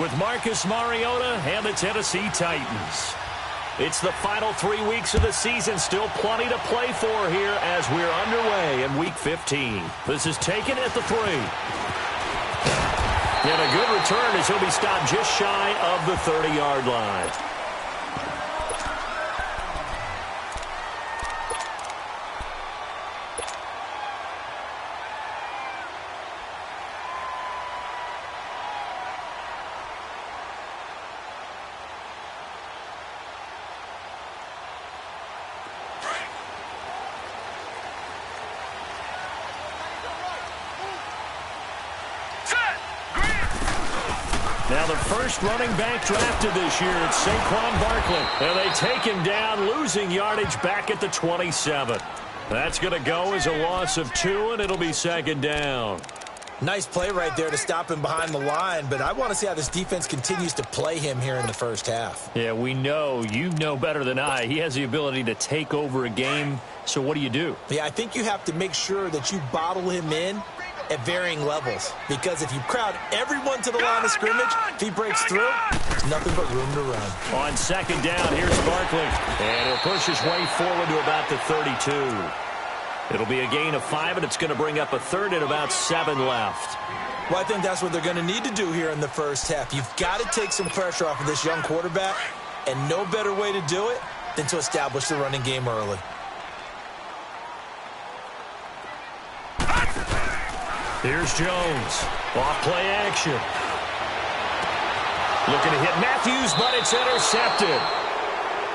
With Marcus Mariota and the Tennessee Titans. It's the final 3 weeks of the season. Still plenty to play for here as we're underway in Week 15. This is taken at the 3. And a good return as he'll be stopped just shy of the 30-yard line. Now the first running back drafted this year, it's Saquon Barkley. And they take him down, losing yardage back at the 27. That's going to go as a loss of 2, and it'll be second down. Nice play right there to stop him behind the line, but I want to see how this defense continues to play him here in the first half. Yeah, we know. You know better than I. He has the ability to take over a game, so what do? Yeah, I think you have to make sure that you bottle him in at varying levels, because if you crowd everyone to the line of scrimmage, if he breaks through, nothing but room to run. On second down, here's Barkley, and he'll push his way forward to about the 32. It'll be a gain of 5, and it's going to bring up a third and about 7 left. Well, I think that's what they're going to need to do here in the first half. You've got to take some pressure off of this young quarterback, and no better way to do it than to establish the running game early. Here's Jones. Off play action. Looking to hit Matthews, but it's intercepted.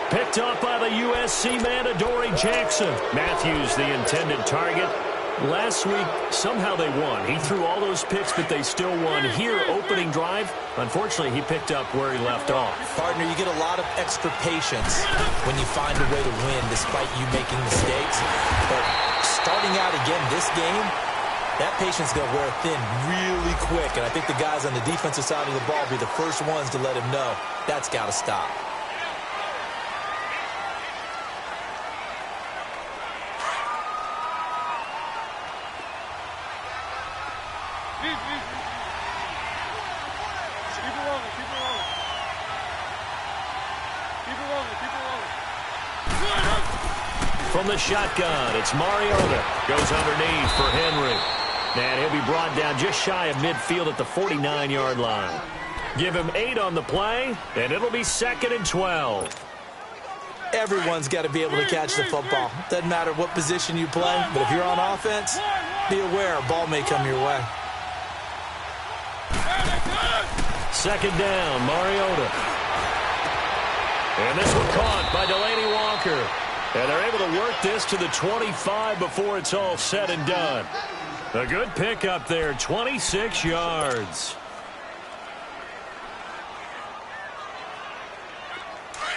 Picked up by the USC man, Adoree Jackson. Matthews, the intended target. Last week, somehow they won. He threw all those picks, but they still won. Here, opening drive, unfortunately, he picked up where he left off. Partner, you get a lot of extra patience when you find a way to win despite you making mistakes. But starting out again this game, that patience is going to wear thin really quick, and I think the guys on the defensive side of the ball will be the first ones to let him know that's got to stop. From the shotgun, it's Mariota. Goes underneath for Henry. And he'll be brought down just shy of midfield at the 49-yard line. Give him 8 on the play, and it'll be 2nd and 12. Everyone's got to be able to catch the football. Doesn't matter what position you play, but if you're on offense, be aware a ball may come your way. Second down, Mariota. And this one caught by Delanie Walker. And they're able to work this to the 25 before it's all said and done. A good pickup there, 26 yards.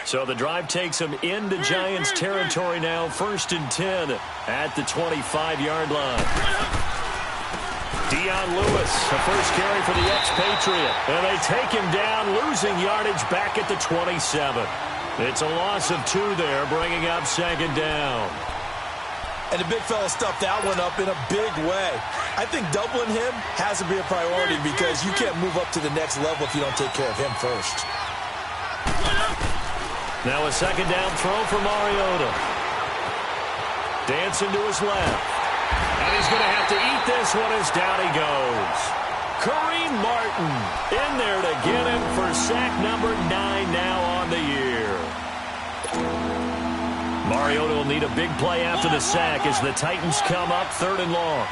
So the drive takes them into Giants territory now. 1st and 10 at the 25-yard line. Dion Lewis, the first carry for the expatriate. And they take him down, losing yardage back at the 27. It's a loss of 2 there, bringing up 2nd down. And the big fella stuffed that one up in a big way. I think doubling him has to be a priority because you can't move up to the next level if you don't take care of him first. Now a 2nd down throw for Mariota. Dancing to his left. And he's going to have to eat this one as down he goes. Kareem Martin in there to get him for sack number 9 now on the year. Mariota will need a big play after the sack as the Titans come up 3rd and long.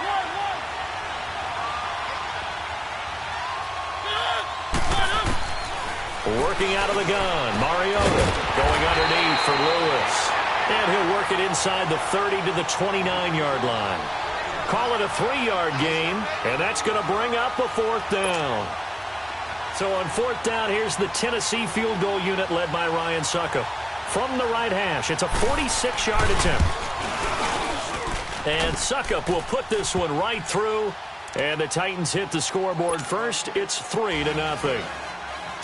Working out of the gun, Mariota going underneath for Lewis. And he'll work it inside the 30 to the 29-yard line. Call it a 3-yard gain, and that's going to bring up a 4th down. So on 4th down, here's the Tennessee field goal unit led by Ryan Succop. From the right hash, it's a 46-yard attempt. And Succop will put this one right through, and the Titans hit the scoreboard first. It's 3-0.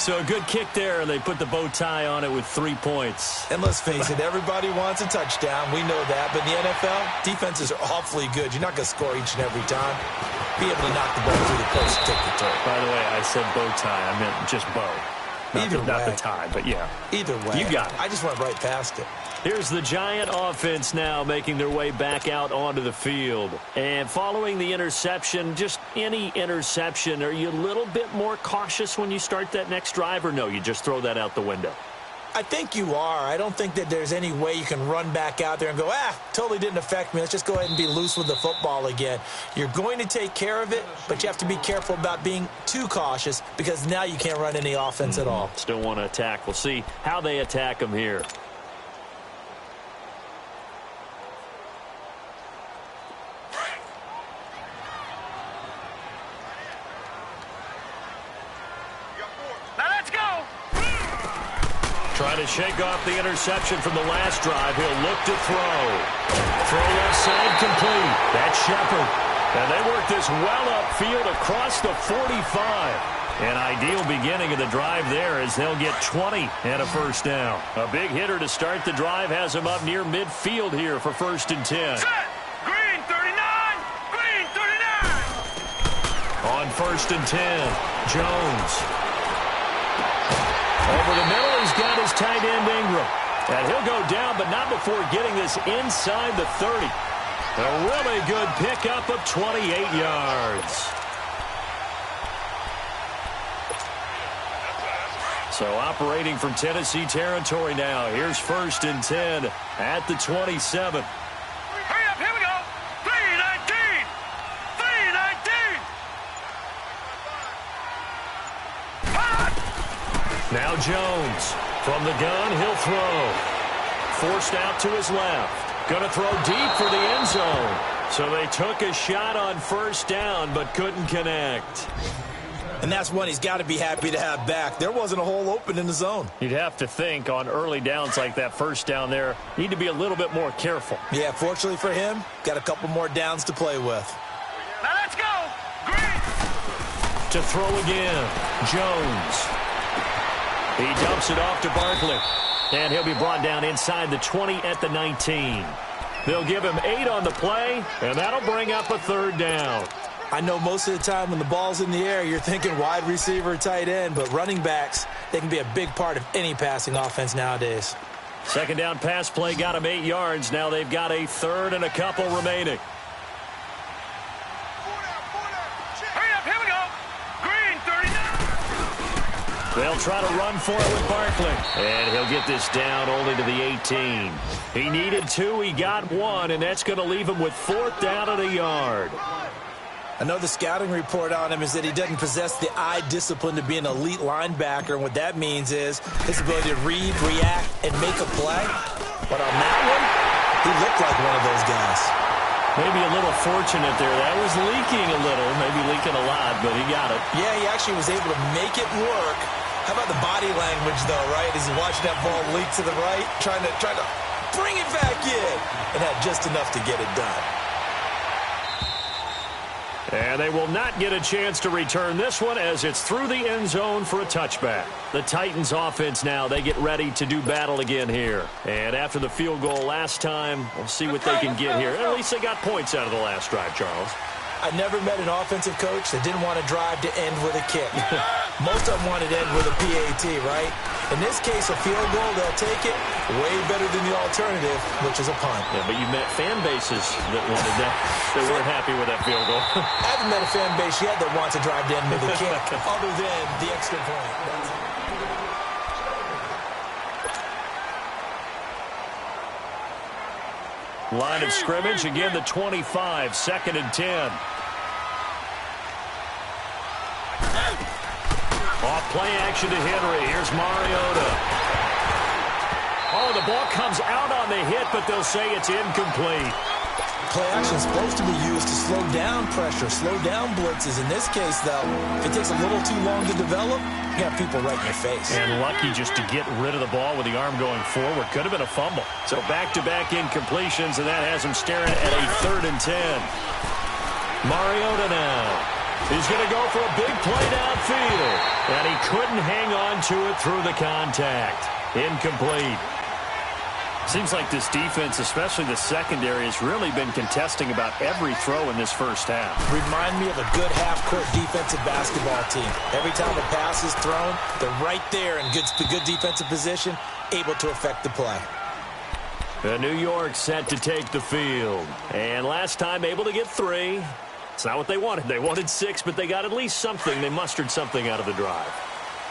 So a good kick there, and they put the bow tie on it with 3 points. And let's face it, everybody wants a touchdown. We know that. But in the NFL, defenses are awfully good. You're not going to score each and every time. Be able to knock the ball through the post and take the turn. By the way, I said bow tie. I meant just bow. Not the tie, but yeah. Either way. You got it. I just went right past it. Here's the Giant offense now making their way back out onto the field. And following the interception, just any interception, are you a little bit more cautious when you start that next drive, or no, you just throw that out the window? I think you are. I don't think that there's any way you can run back out there and go, totally didn't affect me. Let's just go ahead and be loose with the football again. You're going to take care of it, but you have to be careful about being too cautious because now you can't run any offense at all. Still want to attack. We'll see how they attack them here. Trying to shake off the interception from the last drive. He'll look to throw. Throw left side complete. That's Shepard. And they work this well upfield across the 45. An ideal beginning of the drive there as they'll get 20 and a first down. A big hitter to start the drive has him up near midfield here for 1st and 10. Set. Green 39. Green 39. On 1st and 10, Jones. Over the middle, he's got his tight end, Ingram. And he'll go down, but not before getting this inside the 30. A really good pickup of 28 yards. So operating from Tennessee territory now. Here's 1st and 10 at the 27. Hurry up, here we go. 319. 319. Now Jones. From the gun, he'll throw. Forced out to his left. Going to throw deep for the end zone. So they took a shot on 1st down, but couldn't connect. And that's one he's got to be happy to have back. There wasn't a hole open in the zone. You'd have to think on early downs like that 1st down there, need to be a little bit more careful. Yeah, fortunately for him, got a couple more downs to play with. Now let's go. Green. To throw again, Jones. He dumps it off to Barkley. And he'll be brought down inside the 20 at the 19. They'll give him 8 on the play, and that'll bring up a 3rd down. I know most of the time when the ball's in the air, you're thinking wide receiver, tight end, but running backs, they can be a big part of any passing offense nowadays. 2nd down pass play got him 8 yards. Now they've got a 3rd and a couple remaining. Hurry up, here we go. Green 39. They'll try to run for it with Barkley. And he'll get this down only to the 18. He needed 2, he got 1, and that's going to leave him with 4th down and a yard. I know the scouting report on him is that he doesn't possess the eye discipline to be an elite linebacker, and what that means is his ability to read, react, and make a play. But on that one, he looked like one of those guys. Maybe a little fortunate there. That was leaking a little, maybe leaking a lot, but he got it. Yeah, he actually was able to make it work. How about the body language, though, right? As he watched that ball leak to the right, trying to bring it back in, and had just enough to get it done. And they will not get a chance to return this one as it's through the end zone for a touchback. The Titans offense now, they get ready to do battle again here. And after the field goal last time, we'll see what they can get here. At least they got points out of the last drive, Charles. I never met an offensive coach that didn't want to drive to end with a kick. Most of them wanted to end with a PAT, right? In this case, a field goal, they'll take it way better than the alternative, which is a punt. Yeah, but you met fan bases that wanted that. They weren't happy with that field goal. I haven't met a fan base yet that wants to drive to end with a kick other than the extra point. Line of scrimmage, again the 25, 2nd and 10. Off play action to Henry. Here's Mariota. Oh, the ball comes out on the hit, but they'll say it's incomplete. Play action is supposed to be used to slow down pressure, slow down blitzes. In this case, though, if it takes a little too long to develop, you got people right in your face. And lucky just to get rid of the ball with the arm going forward. Could have been a fumble. So back-to-back incompletions, and that has him staring at a 3rd and 10. Mariota now. He's going to go for a big play downfield. And he couldn't hang on into it through the contact. Incomplete. Seems like this defense, especially the secondary, has really been contesting about every throw in this first half. Remind me of a good half-court defensive basketball team. Every time a pass is thrown, they're right there in good defensive position, able to affect the play. New York set to take the field. And last time able to get 3. It's not what they wanted. They wanted 6, but they got at least something. They mustered something out of the drive.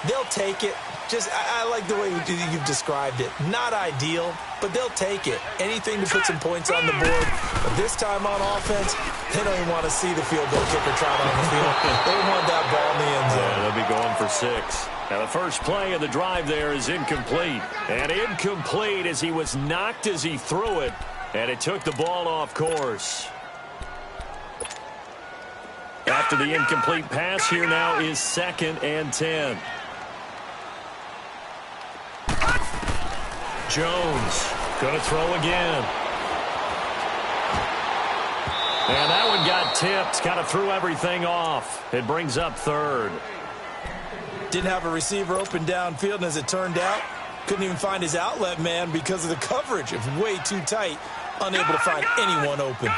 They'll take it. I like the way you've described it. Not ideal, but they'll take it. Anything to put some points on the board. But this time on offense, they don't even want to see the field goal kicker trot on the field. They want that ball in the end zone. Yeah, they'll be going for 6. Now the first play of the drive there is incomplete. And incomplete as he was knocked as he threw it. And it took the ball off course. After the incomplete pass, here now is 2nd and 10. Jones going to throw again. And that one got tipped. Kind of threw everything off. It brings up 3rd. Didn't have a receiver open downfield, and as it turned out, couldn't even find his outlet man because of the coverage. It was way too tight. Unable to find anyone open.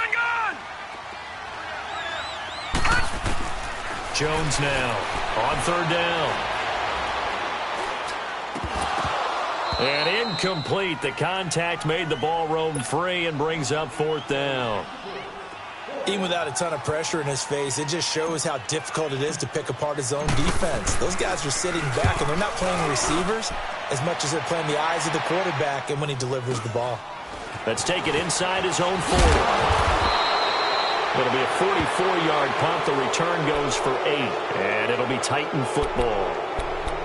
Jones now on 3rd down. And incomplete. The contact made the ball roam free and brings up 4th down. Even without a ton of pressure in his face, it just shows how difficult it is to pick apart his own defense. Those guys are sitting back, and they're not playing receivers as much as they're playing the eyes of the quarterback and when he delivers the ball. Let's take it inside his own 40. It'll be a 44-yard punt. The return goes for 8, and it'll be Titan football.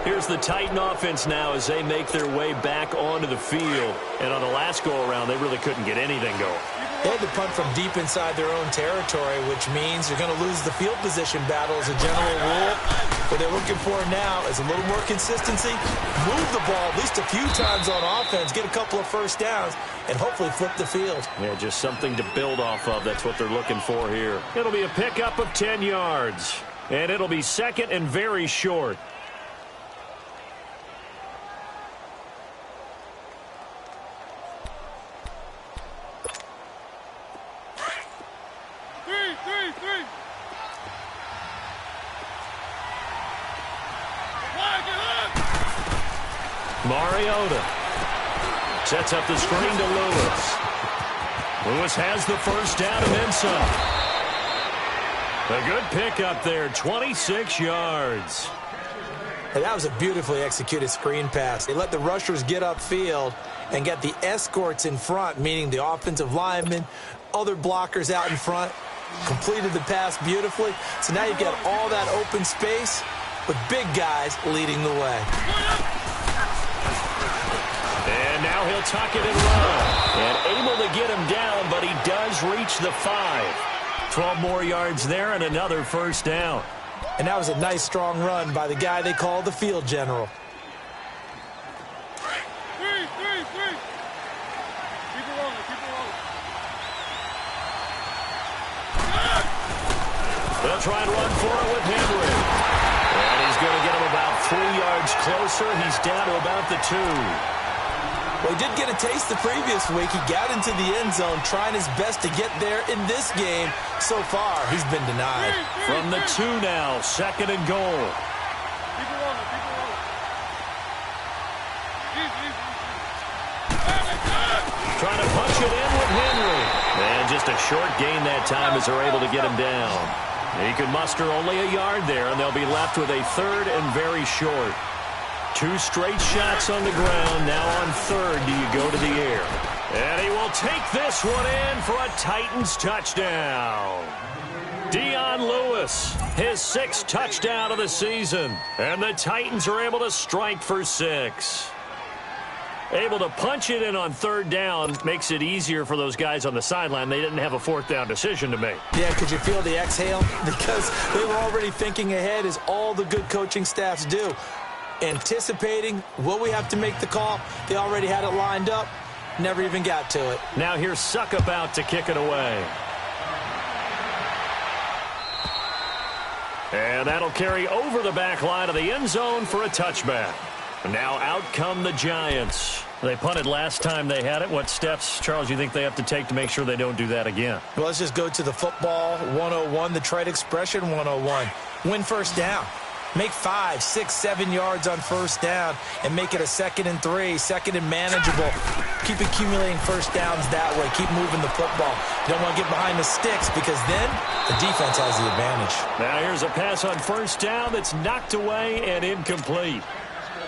Here's the Titan offense now as they make their way back onto the field. And on the last go-around, they really couldn't get anything going. They had to punt from deep inside their own territory, which means you're going to lose the field position battle as a general rule. What they're looking for now is a little more consistency, move the ball at least a few times on offense, get a couple of first downs, and hopefully flip the field. Yeah, just something to build off of. That's what they're looking for here. It'll be a pickup of 10 yards, and it'll be 2nd and very short. Mariota sets up the screen to Lewis. Lewis has the first down and then some. A good pickup there, 26 yards. And that was a beautifully executed screen pass. They let the rushers get upfield and get the escorts in front, meaning the offensive linemen, other blockers out in front, completed the pass beautifully. So now you've got all that open space with big guys leading the way. And now he'll tuck it and run. And able to get him down, but he does reach the 5. 12 more yards there and another first down. And that was a nice, strong run by the guy they call the field general. Three. Keep it rolling. They'll try and run for it with Henry. And he's going to get him about 3 yards closer. He's down to about the 2. Well, he did get a taste the previous week. He got into the end zone trying his best to get there in this game. So far, he's been denied. From the 2 now, 2nd and goal. Keep it rolling. Trying to punch it in with Henry. And just a short gain that time as they're able to get him down. He could muster only a yard there, and they'll be left with a 3rd and very short. 2 straight shots on the ground. Now on 3rd, do you go to the air? And he will take this one in for a Titans touchdown. Dion Lewis, his 6th touchdown of the season. And the Titans are able to strike for 6. Able to punch it in on 3rd down makes it easier for those guys on the sideline. They didn't have a 4th down decision to make. Yeah, could you feel the exhale? Because they were already thinking ahead, as all the good coaching staffs do. Anticipating, will we have to make the call? They already had it lined up. Never even got to it. Now here's Suckup out to kick it away. And that'll carry over the back line of the end zone for a touchback. Now out come the Giants. They punted last time they had it. What steps, Charles, you think they have to take to make sure they don't do that again? Well, let's just go to the football 101, the trite expression 101. Win first down. Make 5, 6, 7 yards on first down and make it a 2nd and 3, 2nd and manageable. Keep accumulating first downs that way. Keep moving the football. You don't want to get behind the sticks because then the defense has the advantage. Now here's a pass on first down that's knocked away and incomplete.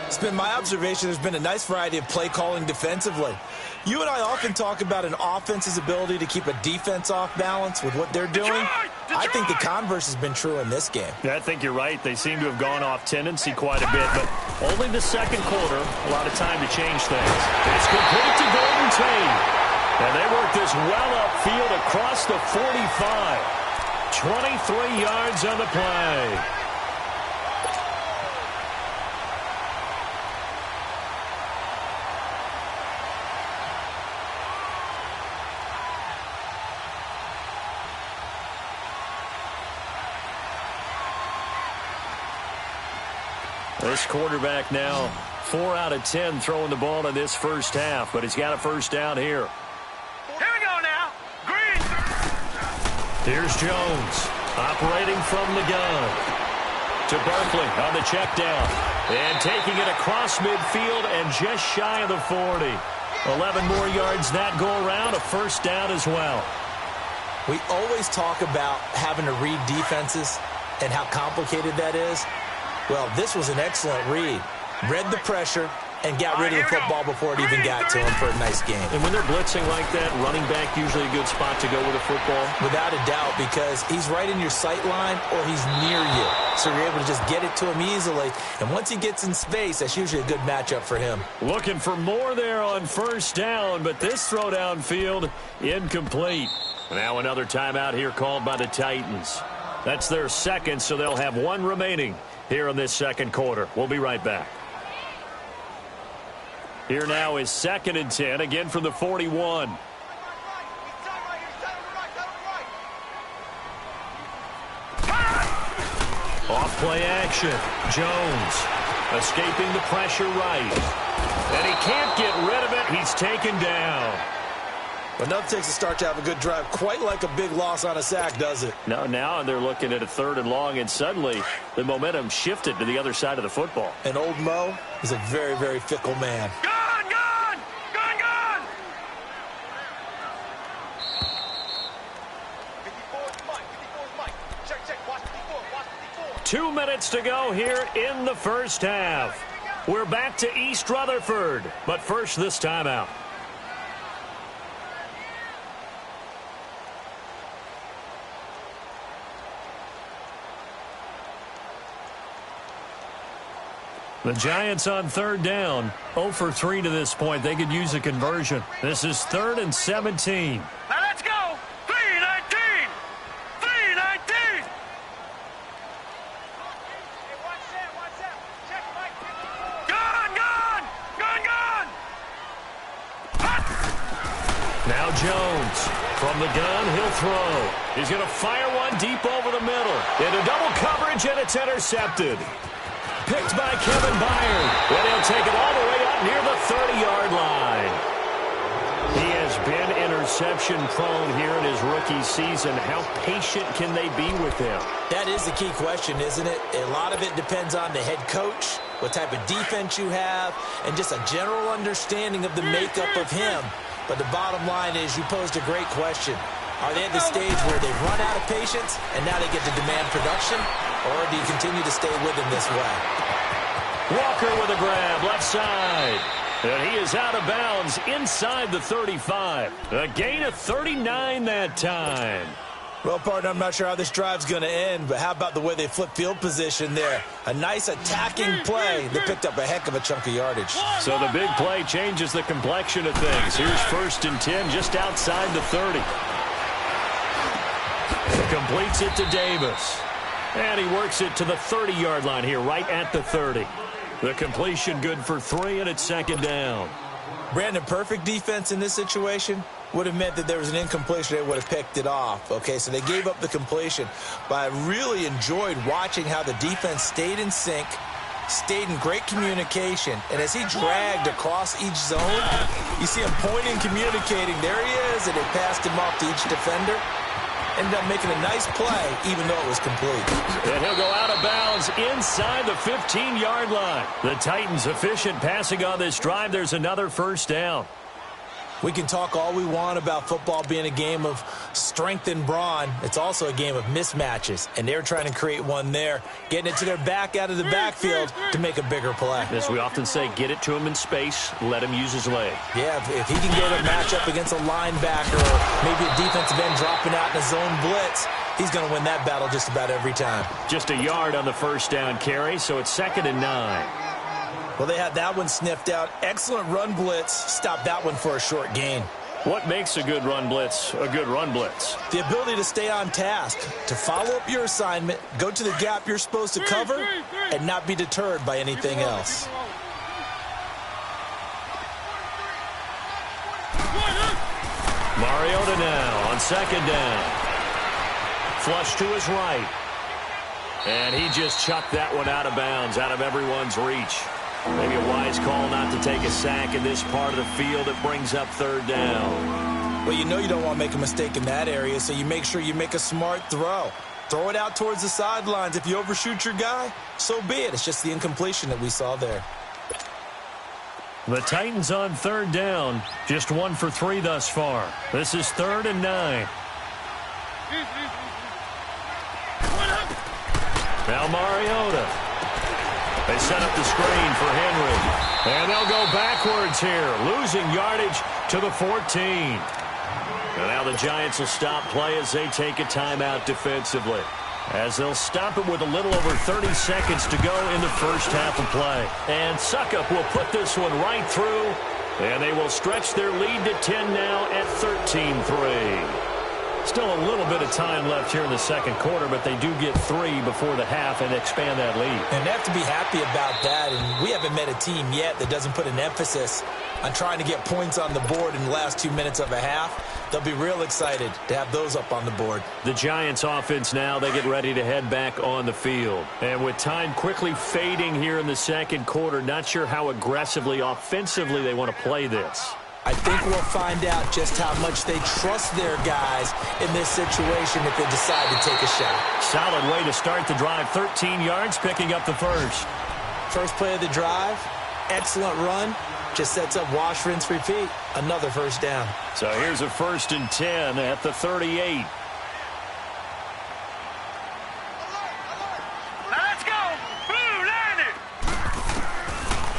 It's been my observation there's been a nice variety of play calling defensively. You and I often talk about an offense's ability to keep a defense off balance with what they're doing. I think the converse has been true in this game. Yeah, I think you're right. They seem to have gone off tendency quite a bit, but only the second quarter. A lot of time to change things. It's complete to Golden Tate. And they work this well upfield across the 45. 23 yards on the play. This quarterback now 4 out of 10 throwing the ball in this first half, but he's got a first down here. Here we go now. Green. Here's Jones operating from the gun to Barkley on the check down and taking it across midfield and just shy of the 40. 11 more yards that go around, a first down as well. We always talk about having to read defenses and how complicated that is. Well, this was an excellent read. Read the pressure and got rid of the football before it even got to him for a nice game. And when they're blitzing like that, running back usually a good spot to go with a football? Without a doubt, because he's right in your sight line or he's near you. So you're able to just get it to him easily. And once he gets in space, that's usually a good matchup for him. Looking for more there on first down, but this throw downfield incomplete. Now another timeout here called by the Titans. That's their second, so they'll have one remaining here in this second quarter. We'll be right back. Here now is 2nd and 10, again from the 41. Off play action. Jones escaping the pressure right. And he can't get rid of it. He's taken down. Enough takes to start to have a good drive. Quite like a big loss on a sack, does it? No, now they're looking at a 3rd and long, and suddenly the momentum shifted to the other side of the football. And old Mo is a very, very fickle man. Gone, gone, gone, gone. 2 minutes to go here in the first half. We're back to East Rutherford, but first this timeout. The Giants on 3rd down, 0 for 3 to this point. They could use a conversion. This is 3rd and 17. Now let's go. 3-19. 3-19. Gone, gone, gone, gone. Now Jones from the gun. He'll throw. He's going to fire one deep over the middle. Into double coverage, and it's intercepted. Picked by Kevin Byard. And he'll take it all the way up near the 30-yard line. He has been interception-prone here in his rookie season. How patient can they be with him? That is the key question, isn't it? A lot of it depends on the head coach, what type of defense you have, and just a general understanding of the makeup of him. But the bottom line is you posed a great question. Are they at the stage where they've run out of patience and now they get to demand production? Or do you continue to stay with him this way? Walker with a grab, left side. And he is out of bounds inside the 35. A gain of 39 that time. Well, partner, I'm not sure how this drive's going to end, but how about the way they flip field position there? A nice attacking play that picked up a heck of a chunk of yardage. So the big play changes the complexion of things. Here's 1st and 10 just outside the 30. Completes it to Davis. And he works it to the 30-yard line here, right at the 30. The completion good for 3, and it's 2nd down. Brandon, perfect defense in this situation would have meant that there was an incompletion. They would have picked it off. Okay, so they gave up the completion. But I really enjoyed watching how the defense stayed in sync, stayed in great communication. And as he dragged across each zone, you see him pointing, communicating. There he is, and they passed him off to each defender. Ended up making a nice play, even though it was complete. And he'll go out of bounds inside the 15-yard line. The Titans efficient passing on this drive. There's another first down. We can talk all we want about football being a game of strength and brawn. It's also a game of mismatches, and they're trying to create one there, getting it to their back out of the backfield to make a bigger play. As we often say, get it to him in space, let him use his leg. Yeah, if he can get a matchup against a linebacker or maybe a defensive end dropping out in a zone blitz, he's going to win that battle just about every time. Just a yard on the first down carry, so it's 2nd and 9. Well, they had that one sniffed out. Excellent run blitz. Stopped that one for a short gain. What makes a good run blitz a good run blitz? The ability to stay on task, to follow up your assignment, go to the gap you're supposed to cover, and not be deterred by anything else. Mariota now on 2nd down. Flush to his right. And he just chucked that one out of bounds, out of everyone's reach. Maybe a wise call not to take a sack in this part of the field. It brings up 3rd down. Well, you know you don't want to make a mistake in that area, so you make sure you make a smart throw. Throw it out towards the sidelines. If you overshoot your guy, so be it. It's just the incompletion that we saw there. The Titans on 3rd down. Just 1 for 3 thus far. This is 3rd and 9. Now Mariota. They set up the screen for Henry. And they'll go backwards here, losing yardage to the 14. And now the Giants will stop play as they take a timeout defensively. As they'll stop it with a little over 30 seconds to go in the first half of play. And Suckup will put this one right through. And they will stretch their lead to 10 now at 13-3. Still a little bit of time left here in the second quarter, but they do get 3 before the half and expand that lead. And they have to be happy about that, and we haven't met a team yet that doesn't put an emphasis on trying to get points on the board in the last 2 minutes of a half. They'll be real excited to have those up on the board. The Giants offense now, they get ready to head back on the field. And with time quickly fading here in the second quarter, not sure how aggressively, offensively they want to play this. I think we'll find out just how much they trust their guys in this situation if they decide to take a shot. Solid way to start the drive. 13 yards, picking up the first. First play of the drive, excellent run. Just sets up wash, rinse, repeat. Another first down. So here's a 1st and 10 at the 38. Let's go! Blue landed!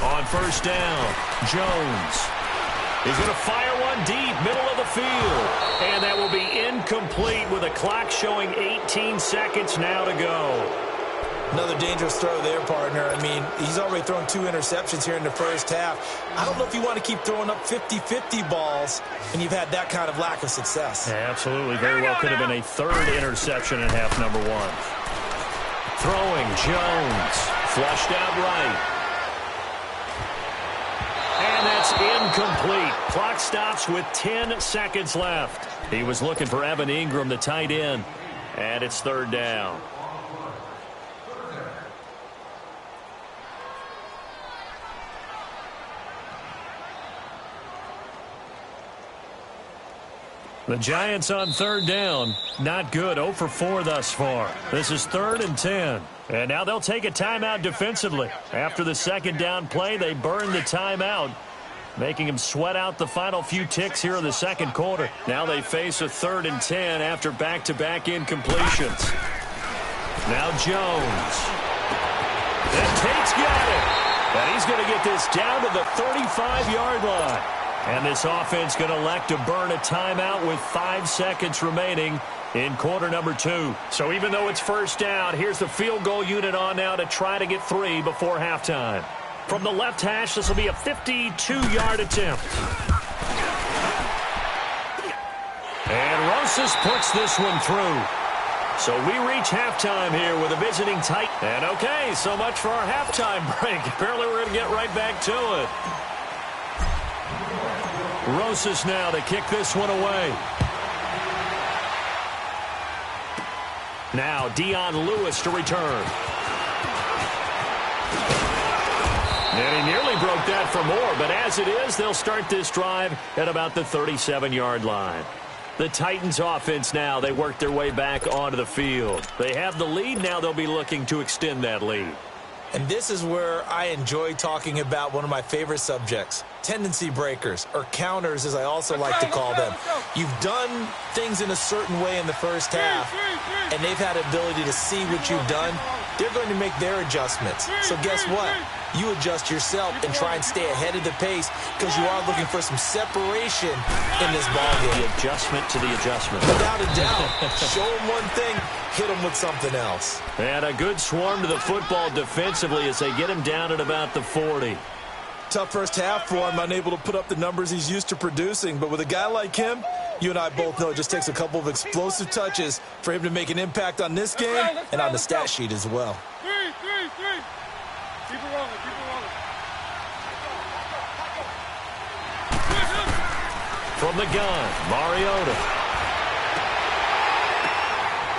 On first down, Jones. He's going to fire one deep, middle of the field. And that will be incomplete with a clock showing 18 seconds now to go. Another dangerous throw there, partner. I mean, he's already thrown 2 interceptions here in the first half. I don't know if you want to keep throwing up 50-50 balls when you've had that kind of lack of success. Yeah, absolutely. Very well could have been a 3rd interception in half number 1. Throwing, Jones. Flushed out right. And that's incomplete. Clock stops with 10 seconds left. He was looking for Evan Ingram, the tight end. And it's 3rd down. The Giants on 3rd down. Not good. 0 for 4 thus far. This is 3rd and 10. And now they'll take a timeout defensively. After the second down play, they burn the timeout, making them sweat out the final few ticks here in the second quarter. Now they face a 3rd and 10 after back-to-back incompletions. Now Jones. And Tate's got it. And he's going to get this down to the 35-yard line. And this offense going to elect to burn a timeout with 5 seconds remaining in quarter number 2. So even though it's first down, here's the field goal unit on now to try to get 3 before halftime. From the left hash, this will be a 52-yard attempt. And Rosas puts this one through. So we reach halftime here with a visiting tight. And okay, so much for our halftime break. Apparently we're going to get right back to it. Rosas now to kick this one away. Now Dion Lewis to return. And he nearly broke that for more, but as it is, they'll start this drive at about the 37-yard line. The Titans offense now, they work their way back onto the field. They have the lead, now they'll be looking to extend that lead. And this is where I enjoy talking about one of my favorite subjects, tendency breakers, or counters as I also like to call them. You've done things in a certain way in the first half, and they've had the ability to see what you've done. They're going to make their adjustments. So guess what? You adjust yourself and try and stay ahead of the pace because you are looking for some separation in this ballgame. The adjustment to the adjustment. Without a doubt. Show them one thing, hit them with something else. And a good swarm to the football defensively as they get him down at about the 40. Tough first half for him, unable to put up the numbers he's used to producing. But with a guy like him, you and I both know it just takes a couple of explosive touches for him to make an impact on this game and on the stat sheet as well. Three. Keep it rolling. From the gun, Mariota.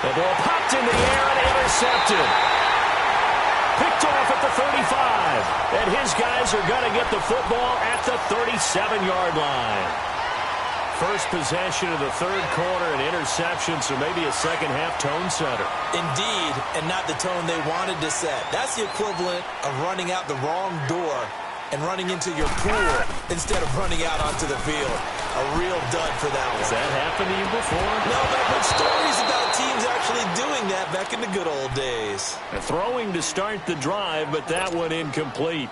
The ball popped in the air and intercepted. Picked off at the 35. And his guys are going to get the football at the 37-yard line. First possession of the third quarter, an interception, so maybe a second-half tone setter. Indeed, and not the tone they wanted to set. That's the equivalent of running out the wrong door and running into your pool instead of running out onto the field. A real dud for that one. Has that happened to you before? No, but I've heard stories about teams actually doing that back in the good old days. Throwing to start the drive, but that one incomplete.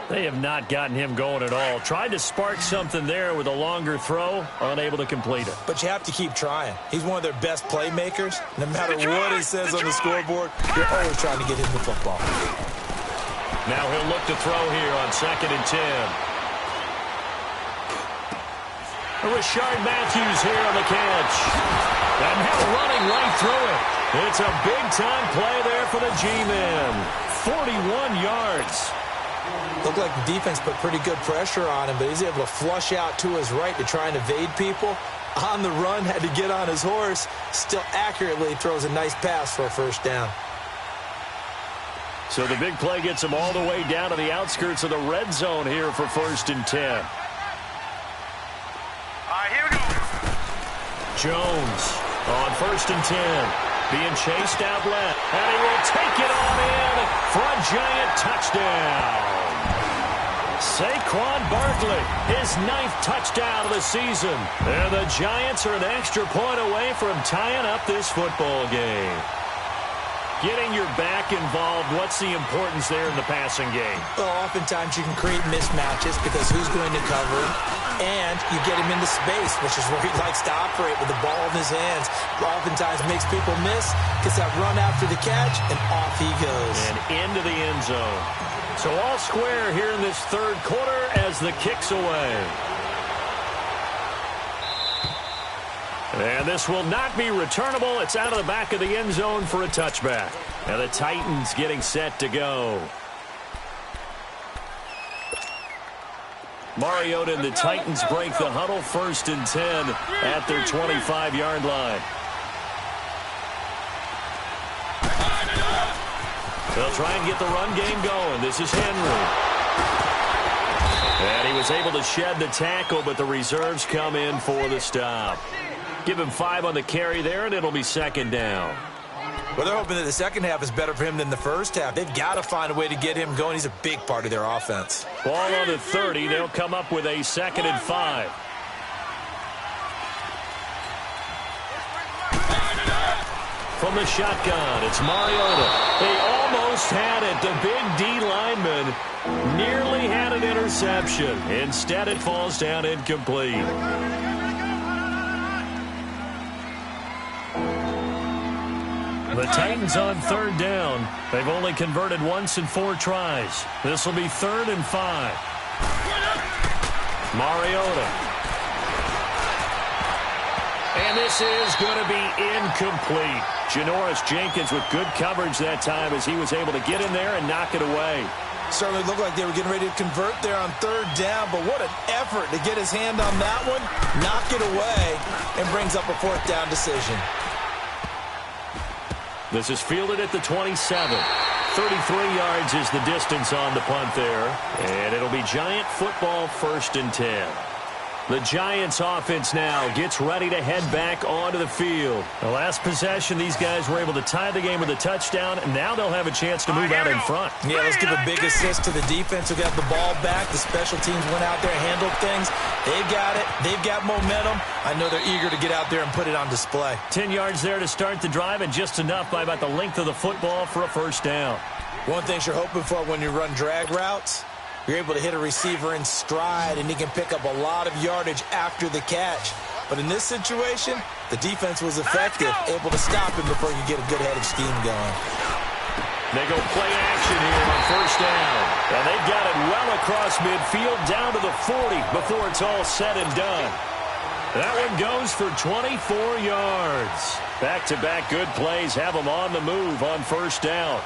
They have not gotten him going at all. Tried to spark something there with a longer throw, unable to complete it. But you have to keep trying. He's one of their best playmakers. No matter what it says on the scoreboard, you're always trying to get him the football. Now he'll look to throw here on 2nd and 10. Rashard Matthews here on the catch. And now running right through it. It's a big-time play there for the G-men. 41 yards. Looked like the defense put pretty good pressure on him, but he's able to flush out to his right to try and evade people. On the run, had to get on his horse. Still accurately throws a nice pass for a first down. So the big play gets him all the way down to the outskirts of the red zone here for 1st and 10. All right, here we go. Jones on 1st and 10. Being chased out left. And he will take it on in for a giant touchdown. Saquon Barkley, his 9th touchdown of the season. And the Giants are an extra point away from tying up this football game. Getting your back involved, what's the importance there in the passing game? Well, oftentimes you can create mismatches because who's going to cover him, and you get him into space, which is where he likes to operate with the ball in his hands. Oftentimes makes people miss, gets that run after the catch, and off he goes. And into the end zone. So all square here in this third quarter as the kick's away. And this will not be returnable. It's out of the back of the end zone for a touchback. And the Titans getting set to go. Mariota and the Titans break the huddle, 1st and 10 at their 25-yard line. They'll try and get the run game going. This is Henry. And he was able to shed the tackle, but the reserves come in for the stop. Give him 5 on the carry there, and it'll be 2nd down. Well, they're hoping that the second half is better for him than the first half. They've got to find a way to get him going. He's a big part of their offense. Ball on the 30. They'll come up with a 2nd and 5. From the shotgun, it's Mariota. They almost had it. The big D lineman nearly had an interception. Instead, it falls down incomplete. The Titans on 3rd down. They've only converted once in 4 tries. This will be 3rd and 5. Mariota. And this is going to be incomplete. Janoris Jenkins with good coverage that time as he was able to get in there and knock it away. Certainly looked like they were getting ready to convert there on 3rd down, but what an effort to get his hand on that one, knock it away, and brings up a 4th down decision. This is fielded at the 27. 33 yards is the distance on the punt there. And it'll be Giant football, 1st and 10. The Giants offense now gets ready to head back onto the field. The last possession, these guys were able to tie the game with a touchdown, and now they'll have a chance to move out in front. Yeah, let's give a big assist to the defense who got the ball back. The special teams went out there and handled things. They've got it. They've got momentum. I know they're eager to get out there and put it on display. 10 yards there to start the drive, and just enough by about the length of the football for a 1st down. One thing you're hoping for when you run drag routes, you're able to hit a receiver in stride, and he can pick up a lot of yardage after the catch. But in this situation, the defense was effective, able to stop him before you get a good head of steam going. They go play action here on 1st down. And they've got it well across midfield down to the 40 before it's all said and done. That one goes for 24 yards. Back-to-back good plays have them on the move on 1st down.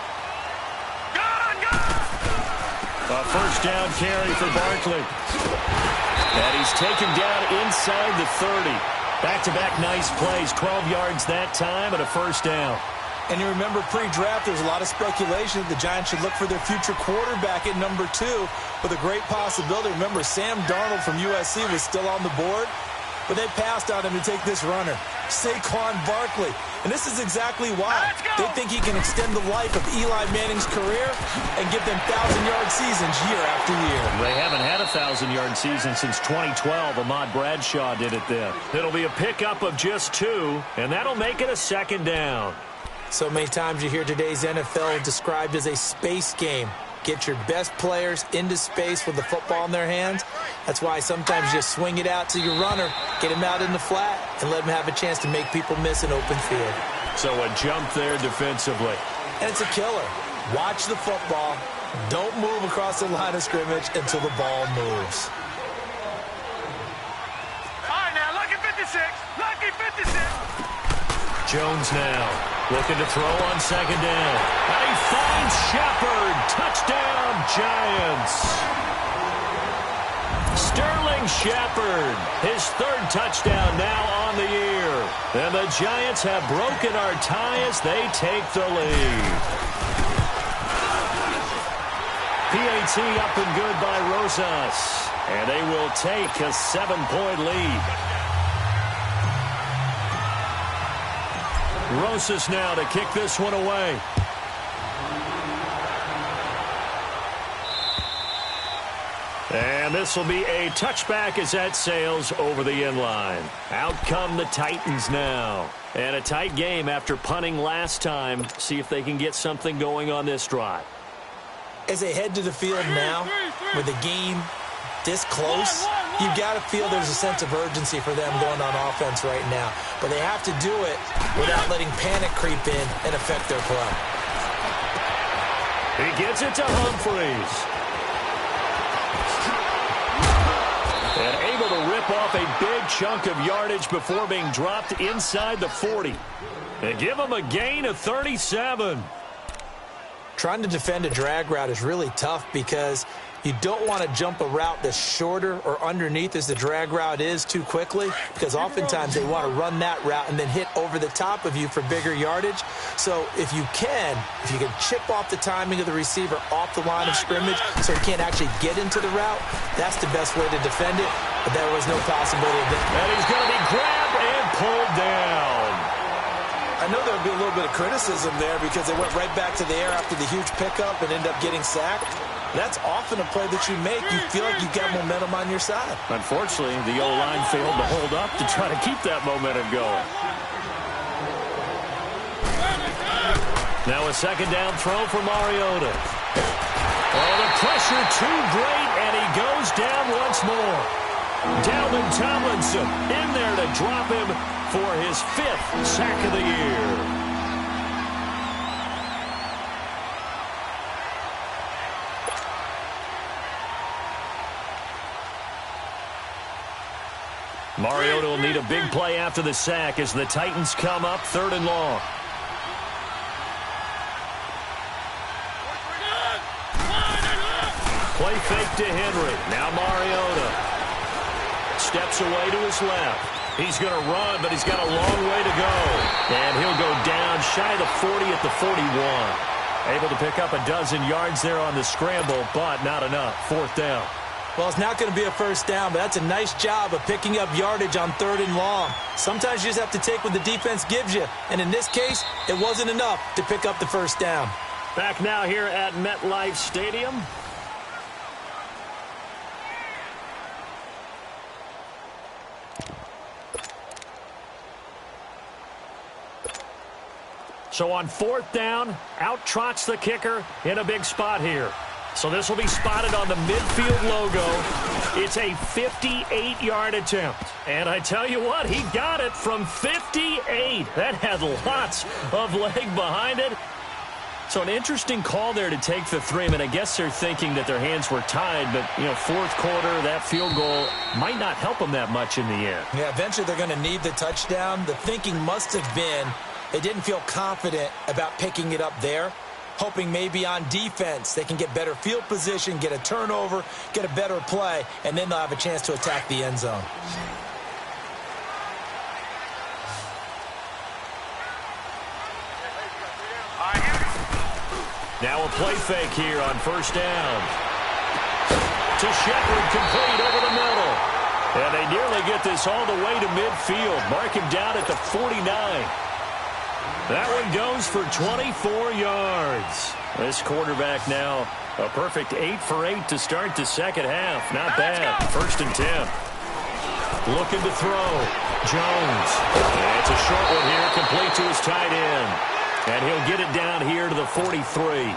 A 1st down carry for Barkley. And he's taken down inside the 30. Back-to-back nice plays. 12 yards that time and a 1st down. And you remember pre-draft, there's a lot of speculation that the Giants should look for their future quarterback at number 2 with a great possibility. Remember, Sam Darnold from USC was still on the board, but they passed on him to take this runner, Saquon Barkley. And this is exactly why. They think he can extend the life of Eli Manning's career and give them 1,000-yard seasons year after year. They haven't had a 1,000-yard season since 2012. Ahmad Bradshaw did it then. It'll be a pickup of just 2, and that'll make it a 2nd down. So many times you hear today's NFL described as a space game. Get your best players into space with the football in their hands. That's why sometimes you just swing it out to your runner, get him out in the flat, and let him have a chance to make people miss an open field. So a jump there defensively. And it's a killer. Watch the football. Don't move across the line of scrimmage until the ball moves. All right, now, lucky 56. Lucky 56. Jones now looking to throw on 2nd down. And he finds Shepard. Touchdown, Giants. Sterling Shepard, his 3rd touchdown now on the year. And the Giants have broken our tie as they take the lead. PAT up and good by Rosas. And they will take a 7-point lead. Rosas now to kick this one away. And this will be a touchback as that sails over the end line. Out come the Titans now. And a tight game after punting last time. See if they can get something going on this drive. As they head to the field now, with the game this close, you've got to feel there's a sense of urgency for them going on offense right now. But they have to do it without letting panic creep in and affect their play. He gets it to Humphries. And able to rip off a big chunk of yardage before being dropped inside the 40. And give him a gain of 37. Trying to defend a drag route is really tough because you don't want to jump a route that's shorter or underneath as the drag route is too quickly, because oftentimes they want to run that route and then hit over the top of you for bigger yardage. So if you can chip off the timing of the receiver off the line of scrimmage so he can't actually get into the route, that's the best way to defend it. But there was no possibility of that. And he's going to be grabbed and pulled down. I know there would be a little bit of criticism there because they went right back to the air after the huge pickup and ended up getting sacked. That's often a play that you make. You feel like you've got momentum on your side. Unfortunately, the O-line failed to hold up to try to keep that momentum going. Now a 2nd down throw for Mariota. Oh, the pressure too great, and he goes down once more. Dalvin Tomlinson in there to drop him for his 5th sack of the year. Mariota will need a big play after the sack as the Titans come up 3rd and long. Play fake to Henry. Now Mariota steps away to his left. He's going to run, but he's got a long way to go. And he'll go down shy of the 40 at the 41. Able to pick up a dozen yards there on the scramble, but not enough. Fourth down. Well, it's not going to be a first down, but that's a nice job of picking up yardage on 3rd and long. Sometimes you just have to take what the defense gives you, and in this case, it wasn't enough to pick up the first down. Back now here at MetLife Stadium. So on 4th down, out trots the kicker in a big spot here. So this will be spotted on the midfield logo. It's a 58-yard attempt. And I tell you what, he got it from 58. That had lots of leg behind it. So an interesting call there to take the 3. I mean, I guess they're thinking that their hands were tied, but, you know, 4th quarter, that field goal might not help them that much in the end. Yeah, eventually they're going to need the touchdown. The thinking must have been they didn't feel confident about picking it up there, hoping maybe on defense they can get better field position, get a turnover, get a better play, and then they'll have a chance to attack the end zone. Now a play fake here on 1st down. To Shepard, complete over the middle. And they nearly get this all the way to midfield. Mark him down at the 49. That one goes for 24 yards. This quarterback now a perfect 8 for 8 to start the second half. Not bad. 1st and 10. Looking to throw. Jones. And it's a short one here, complete to his tight end. And he'll get it down here to the 43.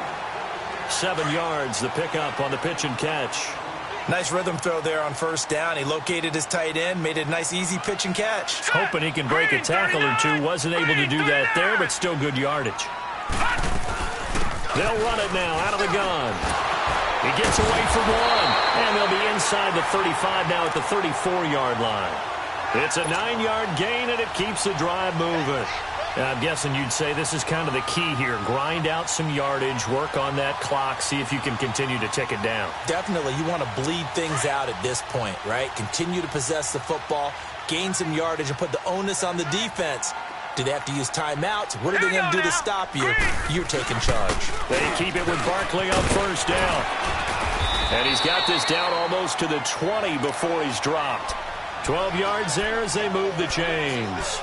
7 yards, the pickup on the pitch and catch. Nice rhythm throw there on 1st down. He located his tight end, made it a nice, easy pitch and catch. Hoping he can break a tackle or two. Wasn't able to do that there, but still good yardage. They'll run it now out of the gun. He gets away from one, and they'll be inside the 35 now at the 34-yard line. It's a 9-yard gain, and it keeps the drive moving. I'm guessing you'd say this is kind of the key here. Grind out some yardage, work on that clock, see if you can continue to tick it down. Definitely, you want to bleed things out at this point, right? Continue to possess the football, gain some yardage, and put the onus on the defense. Do they have to use timeouts? What are they going to do to stop you? You're taking charge. They keep it with Barkley on 1st down. And he's got this down almost to the 20 before he's dropped. 12 yards there as they move the chains.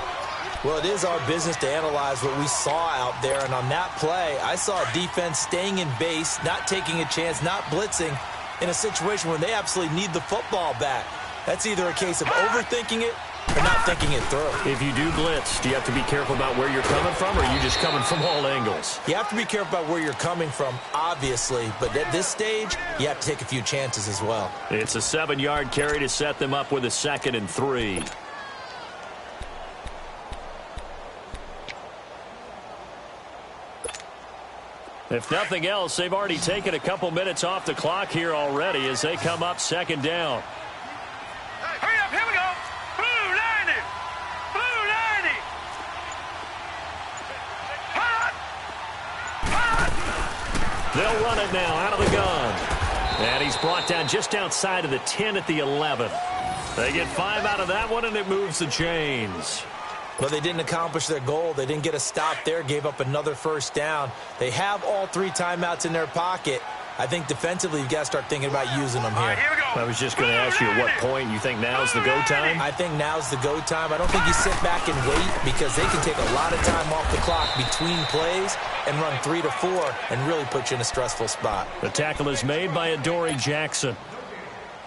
Well, it is our business to analyze what we saw out there, and on that play, I saw a defense staying in base, not taking a chance, not blitzing, in a situation where they absolutely need the football back. That's either a case of overthinking it or not thinking it through. If you do blitz, do you have to be careful about where you're coming from, or are you just coming from all angles? You have to be careful about where you're coming from, obviously, but at this stage, you have to take a few chances as well. It's a 7-yard carry to set them up with a 2nd and 3. If nothing else, they've already taken a couple minutes off the clock here already as they come up 2nd down. Hurry up, here we go. Blue 90. Blue 90. Hot. Hot. They'll run it now out of the gun. And he's brought down just outside of the 10 at the 11. They get 5 out of that one, and it moves the chains. Well, they didn't accomplish their goal. They didn't get a stop there, gave up another 1st down. They have all 3 timeouts in their pocket. I think defensively you've got to start thinking about using them here. All right, here we go. I was just going to ask you at what point you think now's the go time? I think now's the go time. I don't think you sit back and wait because they can take a lot of time off the clock between plays and run 3 to 4 and really put you in a stressful spot. The tackle is made by Adoree Jackson.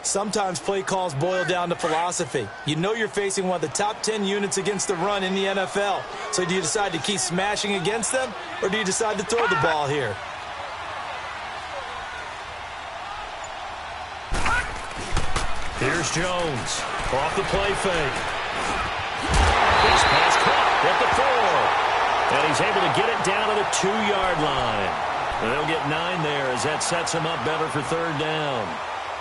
Sometimes play calls boil down to philosophy. You know you're facing one of the top 10 units against the run in the NFL. So do you decide to keep smashing against them, or do you decide to throw the ball here? Here's Jones off the play fake. This pass caught at the 4. And he's able to get it down to the 2-yard line. And they'll get 9 there as that sets him up better for 3rd down.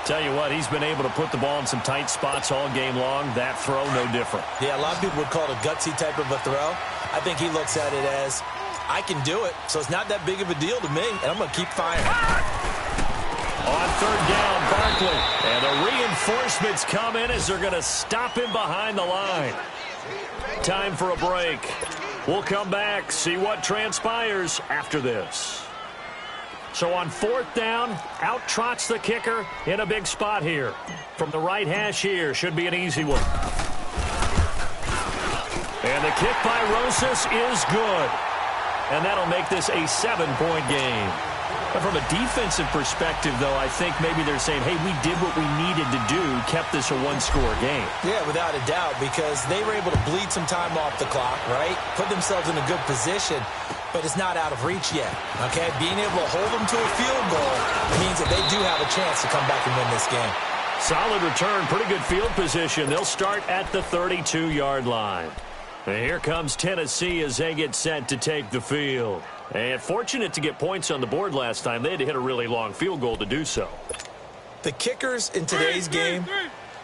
Tell you what, he's been able to put the ball in some tight spots all game long. That throw, no different. Yeah, a lot of people would call it a gutsy type of a throw. I think he looks at it as, I can do it, so it's not that big of a deal to me, and I'm going to keep firing. On 3rd down, Barkley. And the reinforcements come in as they're going to stop him behind the line. Time for a break. We'll come back, see what transpires after this. So on 4th down, out trots the kicker in a big spot here. From the right hash here, should be an easy one. And the kick by Rosas is good. And that'll make this a 7-point game. But from a defensive perspective, though, I think maybe they're saying, hey, we did what we needed to do, kept this a one-score game. Yeah, without a doubt, because they were able to bleed some time off the clock, right? Put themselves in a good position, but it's not out of reach yet, okay? Being able to hold them to a field goal means that they do have a chance to come back and win this game. Solid return, pretty good field position. They'll start at the 32-yard line. And here comes Tennessee as they get set to take the field. And fortunate to get points on the board last time. They had to hit a really long field goal to do so. The kickers in today's game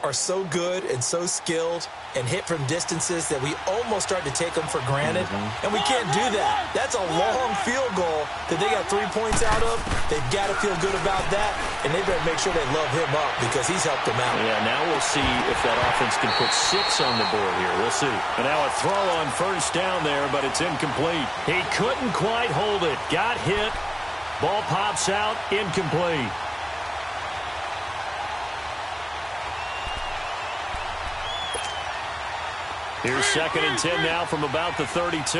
are so good and so skilled and hit from distances that we almost start to take them for granted. And we can't do that. That's a long field goal that they got 3 points out of. They've got to feel good about that, and they better make sure they love him up because he's helped them out. Yeah, now we'll see if that offense can put 6 on the board here. We'll see. And now a throw on 1st down there, but it's incomplete. He couldn't quite hold it. Got hit. Ball pops out. Incomplete. Here's 2nd and 10 now from about the 32.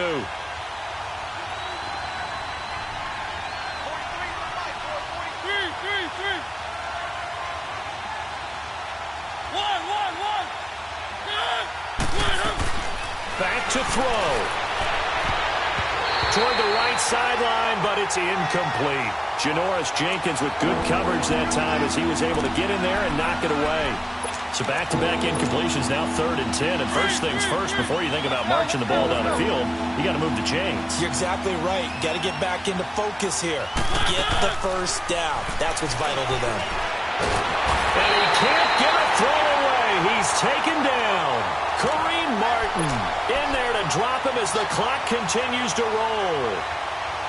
Back to throw. Toward the right sideline, but it's incomplete. Janoris Jenkins with good coverage that time as he was able to get in there and knock it away. So back-to-back incompletions, now 3rd and 10. And first things first, before you think about marching the ball down the field, you got to move to James. You're exactly right. Got to get back into focus here. Get the 1st down. That's what's vital to them. And he can't get a throw away. He's taken down. Kareem Martin in there to drop him as the clock continues to roll.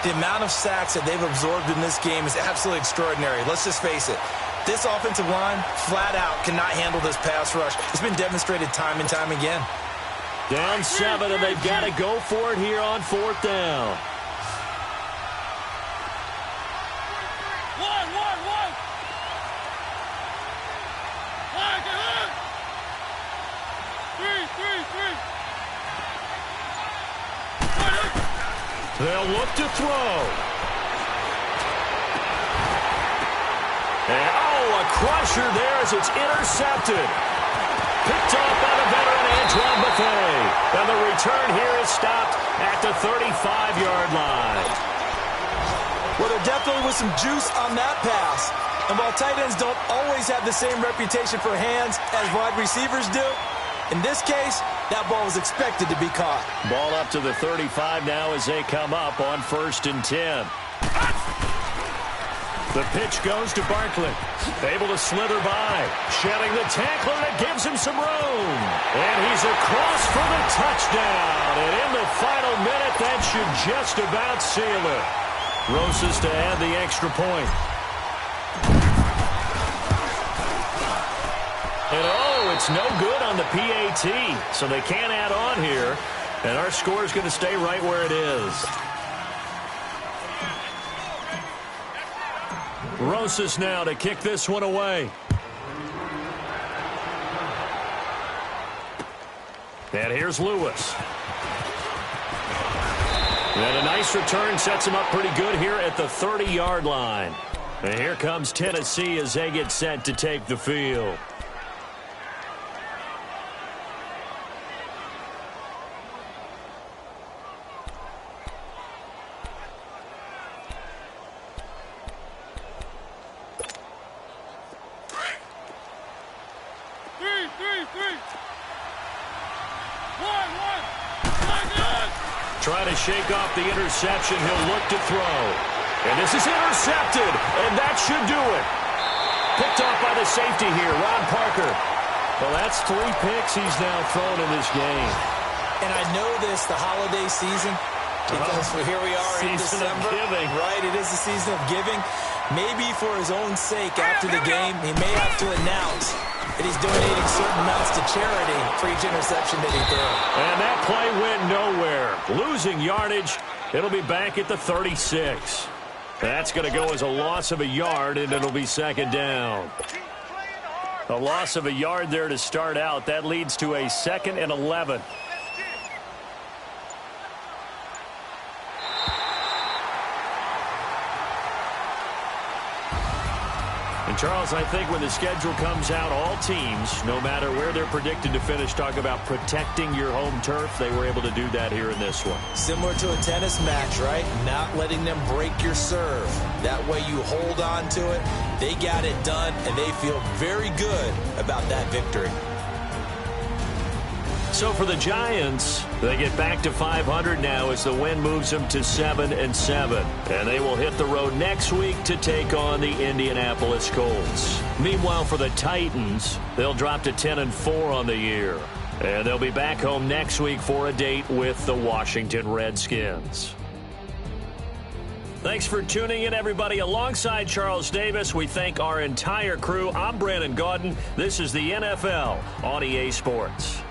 The amount of sacks that they've absorbed in this game is absolutely extraordinary. Let's just face it. This offensive line, flat out, cannot handle this pass rush. It's been demonstrated time and time again. Down 7, and they've got to go for it here on 4th down. They'll look to throw. And, a crusher there as it's intercepted. Picked off by the veteran Antoine Bethea. And the return here is stopped at the 35-yard line. Well, there definitely was some juice on that pass. And while tight ends don't always have the same reputation for hands as wide receivers do, in this case, that ball was expected to be caught. Ball up to the 35 now as they come up on 1st and 10. The pitch goes to Barkley. Able to slither by. Shedding the tackler that gives him some room. And he's across for the touchdown. And in the final minute, that should just about seal it. Rosas to add the extra point. And it's no good on the PAT. So they can't add on here. And our score is going to stay right where it is. Rosas now to kick this one away. And here's Lewis. And a nice return sets him up pretty good here at the 30-yard line. And here comes Tennessee as they get set to take the field. Trying to shake off the interception. He'll look to throw. And this is intercepted. And that should do it. Picked off by the safety here, Ron Parker. Well, that's 3 picks he's now thrown in this game. And I know this, the holiday season, because here we are in December. Right, it is the season of giving. Maybe for his own sake after the game, he may have to announce that he's donating certain amounts to charity for each interception that he threw. And that play went nowhere. Losing yardage. It'll be back at the 36. That's going to go as a loss of a yard, and it'll be second down. A loss of a yard there to start out. That leads to a 2nd and 11. And, Charles, I think when the schedule comes out, all teams, no matter where they're predicted to finish, talk about protecting your home turf. They were able to do that here in this one. Similar to a tennis match, right? Not letting them break your serve. That way you hold on to it. They got it done, and they feel very good about that victory. So for the Giants, they get back to 500 now as the win moves them to 7-7. And they will hit the road next week to take on the Indianapolis Colts. Meanwhile, for the Titans, they'll drop to 10-4 on the year. And they'll be back home next week for a date with the Washington Redskins. Thanks for tuning in, everybody. Alongside Charles Davis, we thank our entire crew. I'm Brandon Gaudin. This is the NFL on EA Sports.